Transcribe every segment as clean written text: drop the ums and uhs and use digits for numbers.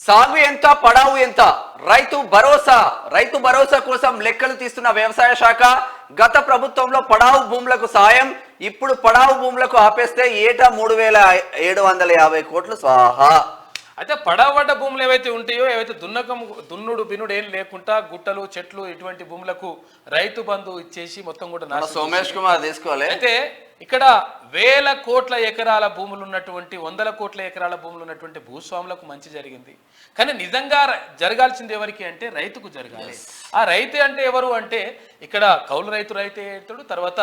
సాగు ఎంత పడావు ఎంత రైతు భరోసా కోసం లెక్కలు తీస్తున్న వ్యవసాయ శాఖ గత ప్రభుత్వంలో పడావు భూములకు సాయం ఇప్పుడు పడావు భూములకు ఆపేస్తే ఏటా 3750 కోట్లు స్వాహా. అయితే పడవడ్డ భూములు ఏవైతే ఉంటాయో ఏవైతే దున్నుడు బిన్నుడు ఏం లేకుండా గుట్టలు చెట్లు ఇటువంటి భూములకు రైతు బంధు ఇచ్చేసి మొత్తం కూడా సోమేష్ కుమార్ తీసుకోవాలి. అయితే ఇక్కడ వేల కోట్ల ఎకరాల భూములు ఉన్నటువంటి 100 కోట్ల ఎకరాల భూములు ఉన్నటువంటి భూస్వాములకు మంచి జరిగింది. కానీ నిజంగా జరగాల్సింది ఎవరికి అంటే రైతుకు జరగాలి. ఆ రైతు అంటే ఎవరు అంటే ఇక్కడ కౌలు రైతే అవుతాడు. తర్వాత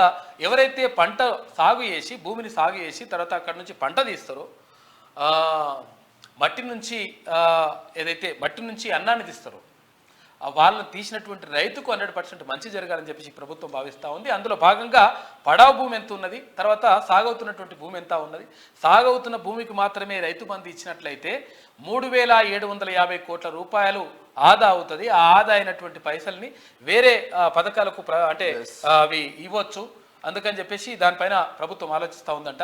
ఎవరైతే పంట సాగు చేసి భూమిని సాగు చేసి తర్వాత అక్కడ నుంచి పంట తీస్తారో మట్టి నుంచి అన్నాన్ని తీస్తారో వాళ్ళని తీసినటువంటి రైతుకు 100% మంచి జరగాలని చెప్పేసి ప్రభుత్వం భావిస్తూ ఉంది. అందులో భాగంగా పడావు భూమి ఎంత ఉన్నది, తర్వాత సాగవుతున్నటువంటి భూమి ఎంత ఉన్నది, సాగవుతున్న భూమికి మాత్రమే రైతు బంధు ఇచ్చినట్లయితే 3750 కోట్ల రూపాయలు ఆదా అవుతుంది. ఆ ఆదా అయినటువంటి పైసల్ని వేరే పథకాలకు అంటే అవి ఇవ్వచ్చు. అందుకని చెప్పేసి దానిపైన ప్రభుత్వం ఆలోచిస్తూ ఉందంట.